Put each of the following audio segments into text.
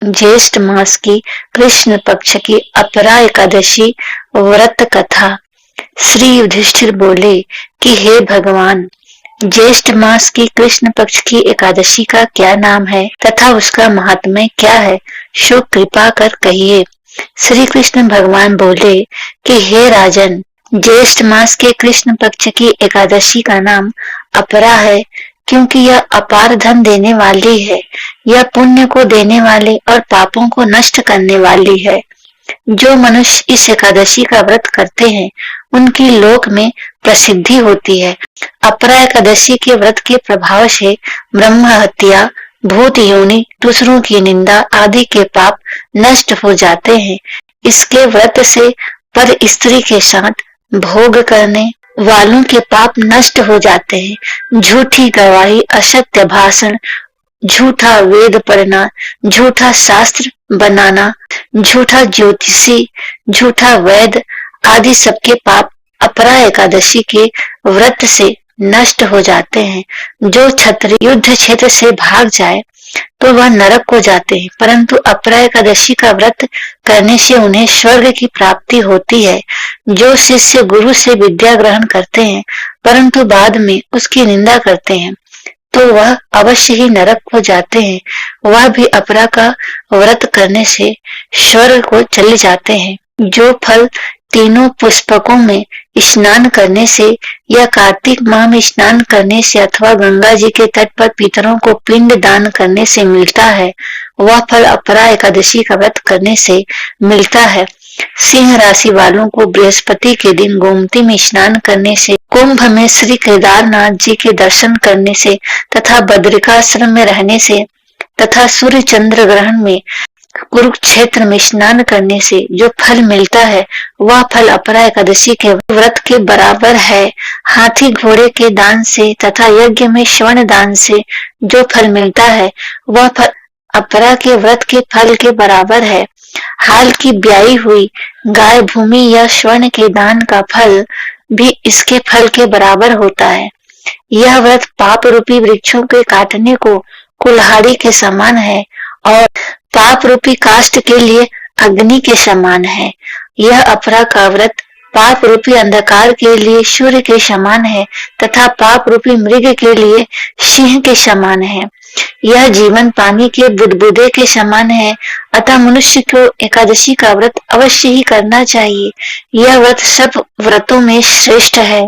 ज्येष्ठ मास की कृष्ण पक्ष की अपरा एकादशी व्रत कथा। श्री युधिष्ठिर बोले कि हे भगवान, ज्येष्ठ मास की कृष्ण पक्ष की एकादशी का क्या नाम है तथा उसका महात्म्य क्या है, सो कृपा कर कहिए। श्री कृष्ण भगवान बोले कि हे राजन, ज्येष्ठ मास के कृष्ण पक्ष की एकादशी का नाम अपरा है, क्योंकि यह अपार धन देने वाली है। यह पुण्य को देने वाली और पापों को नष्ट करने वाली है। जो मनुष्य इस एकादशी का व्रत करते हैं, उनकी लोक में प्रसिद्धि होती है। अपरा एकादशी के व्रत के प्रभाव से ब्रह्म हत्या, भूत योनि, दूसरों की निंदा आदि के पाप नष्ट हो जाते हैं। इसके व्रत से पर स्त्री के साथ भोग करने वालों के पाप नष्ट हो जाते हैं। झूठी गवाही, असत्य भाषण, झूठा वेद पढ़ना, झूठा शास्त्र बनाना, झूठा ज्योतिषी, झूठा वैद आदि सबके पाप अपरा एकादशी के व्रत से नष्ट हो जाते हैं। जो क्षत्रिय युद्ध क्षेत्र से भाग जाए तो वह नरक को जाते हैं, परंतु अपरा एकादशी का व्रत करने से उन्हें स्वर्ग की प्राप्ति होती है। जो शिष्य गुरु से विद्या ग्रहण करते हैं परंतु बाद में उसकी निंदा करते हैं, तो वह अवश्य ही नरक को जाते हैं। वह भी अपरा का व्रत करने से स्वर्ग को चले जाते हैं। जो फल तीनों पुष्पकों में स्नान करने से या कार्तिक माह में स्नान करने से अथवा गंगा जी के तट पर पितरों को पिंड दान करने से मिलता है, वह फल अपरा एकादशी का व्रत करने से मिलता है। सिंह राशि वालों को बृहस्पति के दिन गोमती में स्नान करने से, कुंभ में श्री केदारनाथ जी के दर्शन करने से तथा बद्रिकाश्रम में रहने से तथा सूर्य चंद्र ग्रहण में कुरुक्षेत्र में स्नान करने से जो फल मिलता है, वह फल अपरा एकादशी के व्रत के बराबर है। हाथी घोड़े के दान से तथा यज्ञ में स्वर्ण दान से जो फल मिलता है, वह फल अपरा के व्रत के फल के बराबर है। हाल की ब्याई हुई गाय, भूमि या स्वर्ण के दान का फल भी इसके फल के बराबर होता है। यह व्रत पाप रूपी वृक्षों के काटने को कुल्हाड़ी के समान है और पाप रूपी काष्ठ के लिए अग्नि के समान है। यह अपरा का व्रत पाप रूपी अंधकार के लिए सूर्य के समान है तथा पाप रूपी मृग के लिए सिंह के समान है। यह जीवन पानी के बुदबुदे के समान है, अतः मनुष्य को एकादशी का व्रत अवश्य ही करना चाहिए। यह व्रत सब व्रतों में श्रेष्ठ है।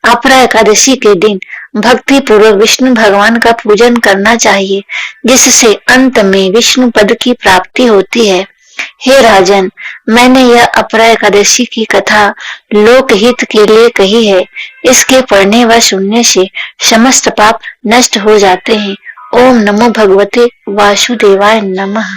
अपरा एकादशी के दिन भक्ति पूर्वक विष्णु भगवान का पूजन करना चाहिए, जिससे अंत में विष्णु पद की प्राप्ति होती है। हे राजन, मैंने यह अपरा एकादशी की कथा लोकहित के लिए कही है। इसके पढ़ने व सुनने से समस्त पाप नष्ट हो जाते हैं। ओम नमो भगवते वासुदेवाय नमः।